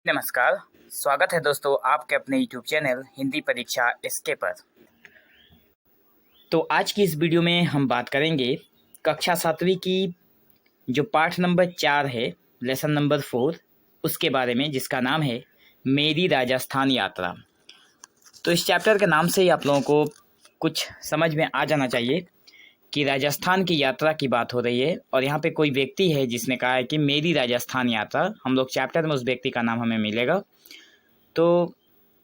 नमस्कार, स्वागत है दोस्तों आपके अपने YouTube चैनल हिंदी परीक्षा इसके पर। तो आज की इस वीडियो में हम बात करेंगे कक्षा 7वीं की जो पाठ नंबर 4 है, लेसन नंबर 4, उसके बारे में, जिसका नाम है मेरी राजस्थान यात्रा। तो इस चैप्टर के नाम से ही आप लोगों को कुछ समझ में आ जाना चाहिए कि राजस्थान की यात्रा की बात हो रही है और यहाँ पे कोई व्यक्ति है जिसने कहा है कि मेरी राजस्थान यात्रा। हम लोग चैप्टर में उस व्यक्ति का नाम हमें मिलेगा। तो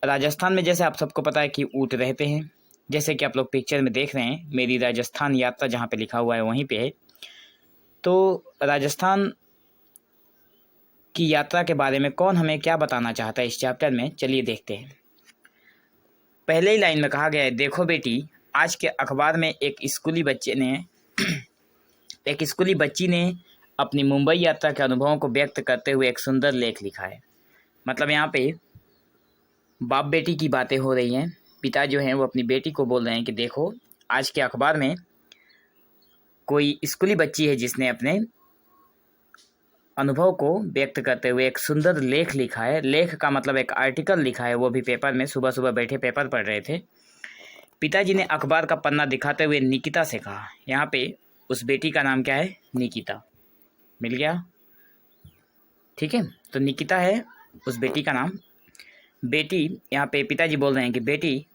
राजस्थान में जैसे आप सबको पता है कि ऊँट रहते हैं, जैसे कि आप लोग पिक्चर में देख रहे हैं, मेरी राजस्थान यात्रा जहाँ पे लिखा हुआ है वहीं पे है। तो राजस्थान की यात्रा के बारे में कौन हमें क्या बताना चाहता है इस चैप्टर में, चलिए देखते हैं। पहले ही लाइन में कहा गया है, देखो बेटी, आज के अखबार में एक स्कूली बच्ची ने अपनी मुंबई यात्रा के अनुभवों को व्यक्त करते हुए एक सुंदर लेख लिखा है। मतलब यहाँ पे बाप बेटी की बातें हो रही हैं। पिता जो हैं वो अपनी बेटी को बोल रहे हैं कि देखो, आज के अखबार में कोई स्कूली बच्ची है जिसने अपने अनुभव को व्यक्त करते हुए एक सुंदर लेख लिखा है। लेख का मतलब एक आर्टिकल लिखा है, वो भी पेपर में। सुबह सुबह बैठे पेपर पढ़ रहे थे। पिताजी ने अखबार का पन्ना दिखाते हुए निकिता से कहा। यहाँ पे उस बेटी का नाम क्या है? निकिता। मिल गया? ठीक है, तो निकिता है उस बेटी का नाम। बेटी, यहाँ पे पिताजी बोल रहे हैं कि बेटी,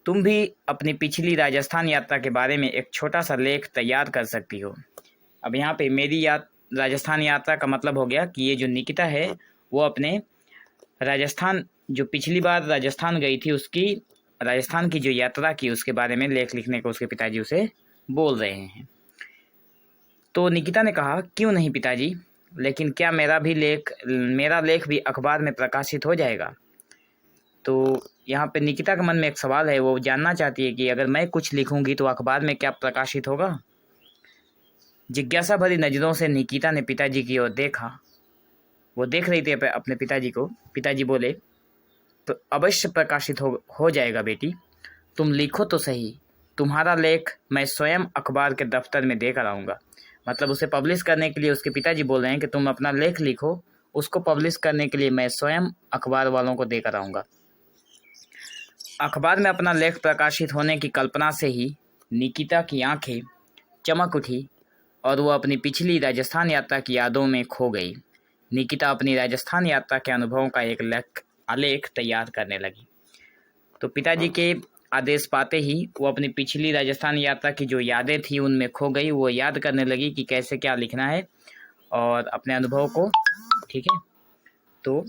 तुम भी अपनी पिछली राजस्थान यात्रा के बारे में एक छोटा सा लेख तैयार कर सकती हो। अब यहाँ पे मेरी राजस्थान यात्रा का मतलब हो गया कि ये जो निकिता है वो अपने राजस्थान, जो पिछली बार राजस्थान गई थी, उसकी राजस्थान की जो यात्रा की उसके बारे में लेख लिखने को उसके पिताजी उसे बोल रहे हैं। तो निकिता ने कहा, क्यों नहीं पिताजी, लेकिन क्या मेरा लेख भी अखबार में प्रकाशित हो जाएगा? तो यहाँ पे निकिता के मन में एक सवाल है। वो जानना चाहती है कि अगर मैं कुछ लिखूंगी तो अखबार में क्या प्रकाशित होगा? जिज्ञासा भरी नज़रों से निकिता ने पिताजी की ओर देखा। वो देख रही थी अपने पिताजी को। पिताजी बोले, तो अवश्य प्रकाशित हो जाएगा बेटी, तुम लिखो तो सही। तुम्हारा लेख मैं स्वयं अखबार के दफ्तर में देकर आऊँगा। मतलब उसे पब्लिश करने के लिए उसके पिताजी बोल रहे हैं कि तुम अपना लेख लिखो, उसको पब्लिश करने के लिए मैं स्वयं अखबार वालों को देकर आऊँगा। अखबार में अपना लेख प्रकाशित होने की कल्पना से ही निकिता की आंखें चमक उठी और वो अपनी पिछली राजस्थान यात्रा की यादों में खो गई। निकिता अपनी राजस्थान यात्रा के अनुभवों का एक आलेख तैयार करने लगी। तो पिताजी के आदेश पाते ही वो अपनी पिछली राजस्थान यात्रा की जो यादें थी उनमें खो गई। वो याद करने लगी कि कैसे क्या लिखना है और अपने अनुभव को। ठीक है, तो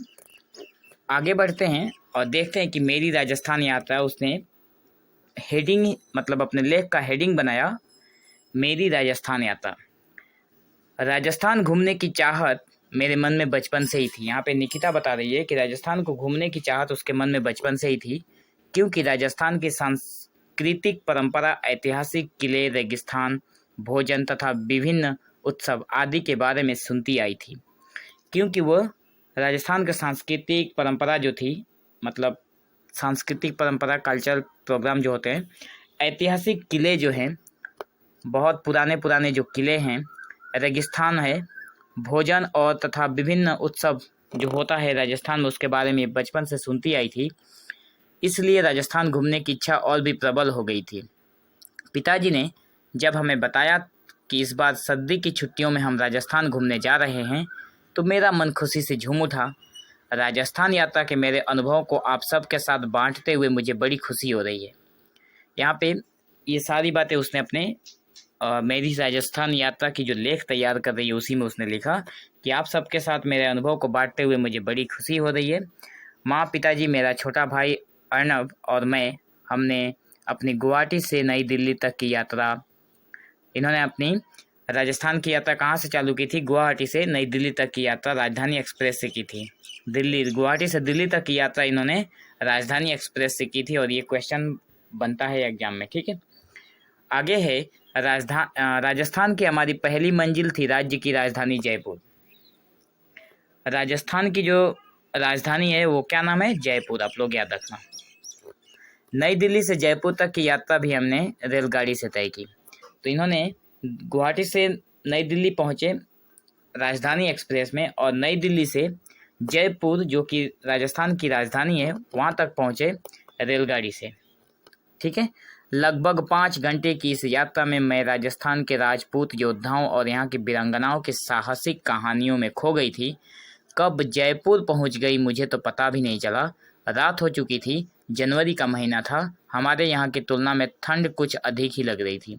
आगे बढ़ते हैं और देखते हैं कि मेरी राजस्थान यात्रा, उसने हेडिंग, मतलब अपने लेख का हेडिंग बनाया, मेरी राजस्थान यात्रा। राजस्थान घूमने की चाहत मेरे मन में बचपन से ही थी। यहाँ पे निकिता बता रही है कि राजस्थान को घूमने की चाहत उसके मन में बचपन से ही थी, क्योंकि राजस्थान की सांस्कृतिक परंपरा, ऐतिहासिक किले, रेगिस्तान, भोजन तथा विभिन्न उत्सव आदि के बारे में सुनती आई थी। क्योंकि वो राजस्थान के सांस्कृतिक परंपरा जो थी, मतलब सांस्कृतिक परंपरा, कल्चरल प्रोग्राम जो होते हैं, ऐतिहासिक किले जो हैं, बहुत पुराने जो किले हैं, रेगिस्तान है, भोजन और तथा विभिन्न उत्सव जो होता है राजस्थान में, उसके बारे में बचपन से सुनती आई थी। इसलिए राजस्थान घूमने की इच्छा और भी प्रबल हो गई थी। पिताजी ने जब हमें बताया कि इस बार सर्दी की छुट्टियों में हम राजस्थान घूमने जा रहे हैं, तो मेरा मन खुशी से झूम उठा। राजस्थान यात्रा के मेरे अनुभवों को आप सबके साथ बांटते हुए मुझे बड़ी खुशी हो रही है। यहाँ पे ये सारी बातें उसने अपने मेरी राजस्थान यात्रा की जो लेख तैयार कर रही है उसी में उसने लिखा कि आप सबके साथ मेरे अनुभव को बांटते हुए मुझे बड़ी खुशी हो रही है। माँ, पिताजी, मेरा छोटा भाई अर्नब और मैं, हमने अपनी गुवाहाटी से नई दिल्ली तक की यात्रा, इन्होंने अपनी राजस्थान की यात्रा कहाँ से चालू की थी? गुवाहाटी से नई दिल्ली तक की यात्रा राजधानी एक्सप्रेस से की थी। गुवाहाटी से दिल्ली तक की यात्रा इन्होंने राजधानी एक्सप्रेस से की थी और ये क्वेश्चन बनता है एग्जाम में। ठीक है, आगे है राजस्थान की हमारी पहली मंजिल थी राज्य की राजधानी जयपुर। राजस्थान की जो राजधानी है वो क्या नाम है? जयपुर। आप लोग याद रखना। नई दिल्ली से जयपुर तक की यात्रा भी हमने रेलगाड़ी से तय की। तो इन्होंने गुवाहाटी से नई दिल्ली पहुँचे राजधानी एक्सप्रेस में और नई दिल्ली से जयपुर जो कि राजस्थान की राजधानी है वहाँ तक पहुँचे रेलगाड़ी से। ठीक है, लगभग 5 घंटे की इस यात्रा में मैं राजस्थान के राजपूत योद्धाओं और यहाँ की वीरांगनाओं की साहसिक कहानियों में खो गई थी। कब जयपुर पहुँच गई मुझे तो पता भी नहीं चला। रात हो चुकी थी, जनवरी का महीना था, हमारे यहाँ की तुलना में ठंड कुछ अधिक ही लग रही थी।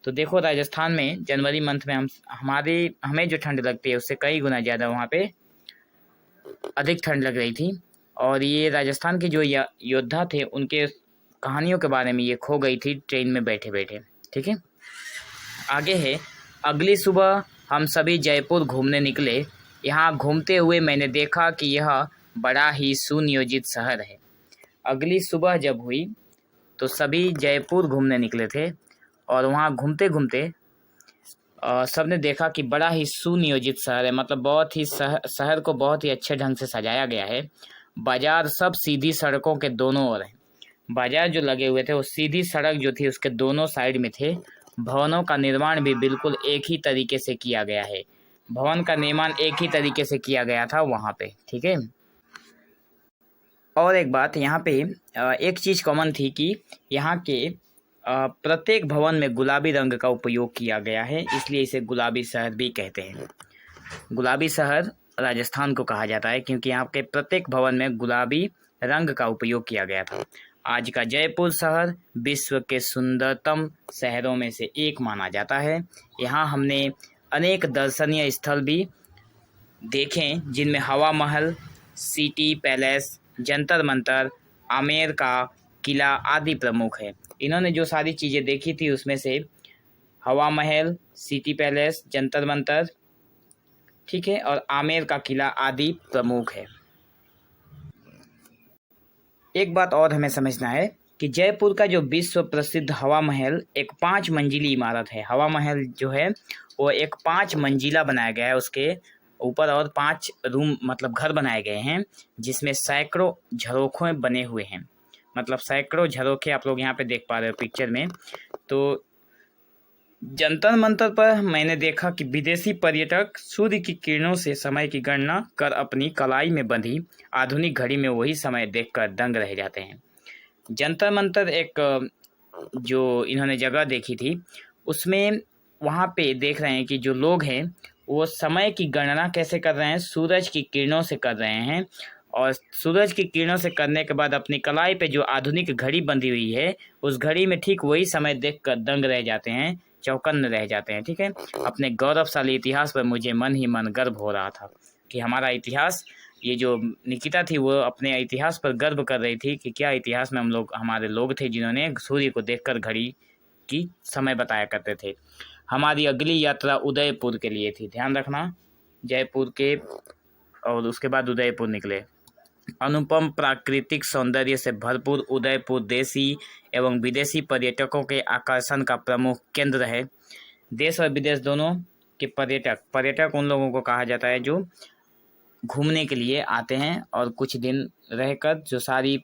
तो देखो राजस्थान में जनवरी मंथ में हमें जो ठंड लगती है उससे कई गुना ज़्यादा वहाँ पे अधिक ठंड लग रही थी। और ये राजस्थान के जो योद्धा थे उनके कहानियों के बारे में ये खो गई थी ट्रेन में बैठे बैठे। ठीक है, आगे है। अगली सुबह हम सभी जयपुर घूमने निकले। यहाँ घूमते हुए मैंने देखा कि यह बड़ा ही सुनियोजित शहर है। अगली सुबह जब हुई तो सभी जयपुर घूमने निकले थे और वहाँ घूमते घूमते सब ने देखा कि बड़ा ही सुनियोजित शहर है, मतलब बहुत ही शहर को बहुत ही अच्छे ढंग से सजाया गया है। बाजार सब सीधी सड़कों के दोनों ओर है। बाजार जो लगे हुए थे वो सीधी सड़क जो थी उसके दोनों साइड में थे। भवनों का निर्माण भी बिल्कुल एक ही तरीके से किया गया है। भवन का निर्माण एक ही तरीके से किया गया था वहाँ पे। ठीक है, और एक बात यहाँ पे एक चीज़ कॉमन थी कि यहाँ के प्रत्येक भवन में गुलाबी रंग का उपयोग किया गया है, इसलिए इसे गुलाबी शहर भी कहते हैं। गुलाबी शहर राजस्थान को कहा जाता है क्योंकि यहाँ के प्रत्येक भवन में गुलाबी रंग का उपयोग किया गया था। आज का जयपुर शहर विश्व के सुंदरतम शहरों में से एक माना जाता है। यहाँ हमने अनेक दर्शनीय स्थल भी देखे जिनमें हवा महल, सिटी पैलेस, जंतर मंतर, आमेर का किला आदि प्रमुख है। इन्होंने जो सारी चीज़ें देखी थी उसमें से हवा महल, सिटी पैलेस, जंतर मंतर, ठीक है, और आमेर का किला आदि प्रमुख है। एक बात और हमें समझना है कि जयपुर का जो विश्व प्रसिद्ध हवा महल एक 5 मंजिली इमारत है। हवा महल जो है वो एक 5 मंजिला बनाया गया है, उसके ऊपर और 5 रूम मतलब घर बनाए गए हैं जिसमें सैकड़ों झरोखे बने हुए हैं। मतलब सैकड़ों झरोखे आप लोग यहाँ पे देख पा रहे हो पिक्चर में। तो जंतर मंतर पर मैंने देखा कि विदेशी पर्यटक सूर्य की किरणों से समय की गणना कर अपनी कलाई में बंधी आधुनिक घड़ी में वही समय देखकर दंग रह जाते हैं। जंतर मंतर एक जो इन्होंने जगह देखी थी उसमें वहाँ पे देख रहे हैं कि जो लोग हैं वो समय की गणना कैसे कर रहे हैं, सूरज की किरणों से कर रहे हैं। और सूरज की किरणों से करने के बाद अपनी कलाई पे जो आधुनिक घड़ी बंधी हुई है उस घड़ी में ठीक वही समय देखकर दंग रह जाते हैं, चौकन्न रह जाते हैं। ठीक है, अपने गौरवशाली इतिहास पर मुझे मन ही मन गर्व हो रहा था कि हमारा इतिहास, ये जो निकिता थी वो अपने इतिहास पर गर्व कर रही थी कि क्या इतिहास में हमारे लोग थे जिन्होंने सूर्य को देखकर घड़ी की समय बताया करते थे। हमारी अगली यात्रा उदयपुर के लिए थी, ध्यान रखना, जयपुर के और उसके बाद उदयपुर निकले। अनुपम प्राकृतिक सौंदर्य से भरपूर उदयपुर देशी एवं विदेशी पर्यटकों के आकर्षण का प्रमुख केंद्र है। देश और विदेश दोनों के पर्यटक उन लोगों को कहा जाता है जो घूमने के लिए आते हैं और कुछ दिन रहकर जो सारी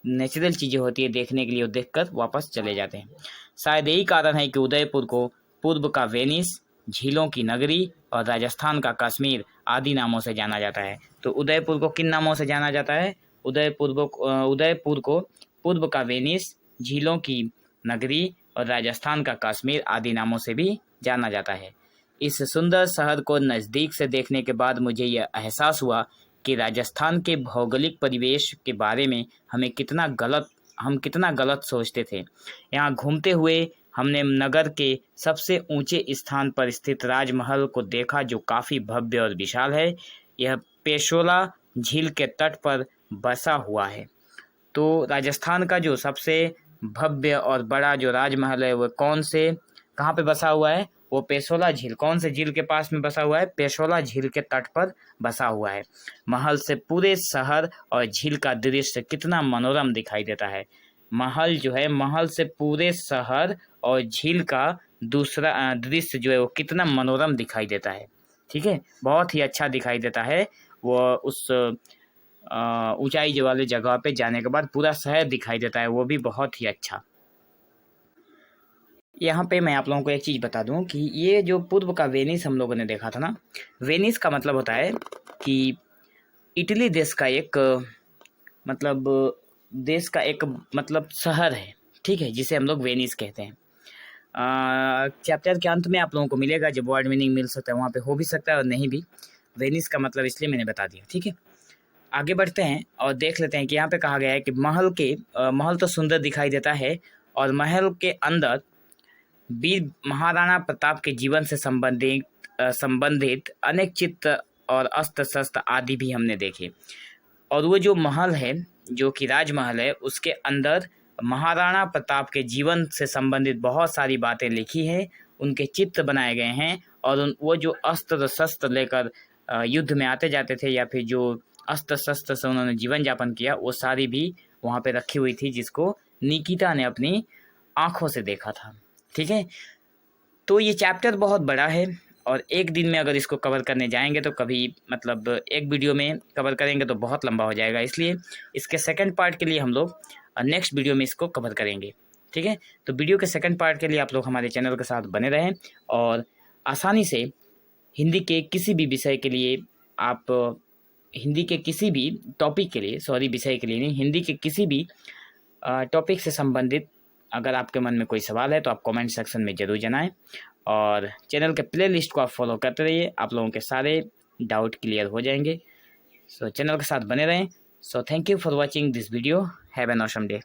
नेचुरल चीज़ें होती है देखने के लिए वो देखकर वापस चले जाते हैं। शायद यही कारण है कि उदयपुर को पूर्व का वेनिस, झीलों की नगरी और राजस्थान का कश्मीर आदि नामों से जाना जाता है। तो उदयपुर को किन नामों से जाना जाता है? उदयपुर को पूर्व का वेनिस, झीलों की नगरी और राजस्थान का कश्मीर आदि नामों से भी जाना जाता है। इस सुंदर शहर को नज़दीक से देखने के बाद मुझे यह एहसास हुआ कि राजस्थान के भौगोलिक परिवेश के बारे में हम कितना गलत सोचते थे। यहाँ घूमते हुए हमने नगर के सबसे ऊंचे स्थान पर स्थित राजमहल को देखा जो काफ़ी भव्य और विशाल है। यह पेशोला झील के तट पर बसा हुआ है। तो राजस्थान का जो सबसे भव्य और बड़ा जो राजमहल है वो कहाँ पे बसा हुआ है? वो पेशोला झील। कौन से झील के पास में बसा हुआ है? पेशोला झील के तट पर बसा हुआ है। महल से पूरे शहर और झील का दृश्य कितना मनोरम दिखाई देता है। महल जो है, महल से पूरे शहर और झील का दूसरा दृश्य जो है वो कितना मनोरम दिखाई देता है। ठीक है, बहुत ही अच्छा दिखाई देता है। वो उस ऊंचाई वाले जगह पे जाने के बाद पूरा शहर दिखाई देता है, वो भी बहुत ही अच्छा। यहाँ पे मैं आप लोगों को एक चीज़ बता दूं कि ये जो पूर्व का वेनिस हम लोगों ने देखा था ना, वेनिस का मतलब होता है कि इटली देश का एक मतलब शहर है, ठीक है, जिसे हम लोग वेनिस कहते हैं। चैप्टर के अंत में आप लोगों को मिलेगा, जब वर्ड मीनिंग मिल सकता है वहाँ पे हो भी सकता है और नहीं भी। वेनिस का मतलब इसलिए मैंने बता दिया, ठीक है। आगे बढ़ते हैं और देख लेते हैं कि यहाँ पे कहा गया है कि महल तो सुंदर दिखाई देता है और महल के अंदर वीर महाराणा प्रताप के जीवन से संबंधित अनेक चित्र और अस्त्र शस्त्र आदि भी हमने देखे। और वो जो महल है, जो कि राजमहल है, उसके अंदर महाराणा प्रताप के जीवन से संबंधित बहुत सारी बातें लिखी हैं, उनके चित्र बनाए गए हैं। और वो जो अस्त्र शस्त्र लेकर युद्ध में आते जाते थे, या फिर जो अस्त्र शस्त्र से उन्होंने जीवन यापन किया, वो सारी भी वहाँ पे रखी हुई थी, जिसको निकिता ने अपनी आंखों से देखा था, ठीक है। तो ये चैप्टर बहुत बड़ा है और एक दिन में अगर इसको कवर करने जाएंगे तो कभी मतलब एक वीडियो में कवर करेंगे तो बहुत लंबा हो जाएगा, इसलिए इसके सेकंड पार्ट के लिए हम लोग नेक्स्ट वीडियो में इसको कवर करेंगे, ठीक है। तो वीडियो के सेकंड पार्ट के लिए आप लोग हमारे चैनल के साथ बने रहें और आसानी से हिंदी के किसी भी विषय के लिए आप हिंदी के किसी भी टॉपिक के लिए, सॉरी विषय के लिए नहीं, हिंदी के किसी भी टॉपिक से संबंधित अगर आपके मन में कोई सवाल है तो आप कमेंट सेक्शन में ज़रूर जनाएं और चैनल के प्लेलिस्ट को आप फॉलो करते रहिए, आप लोगों के सारे डाउट क्लियर हो जाएंगे। सो चैनल के साथ बने रहें। So thank you for watching this video. Have an awesome day.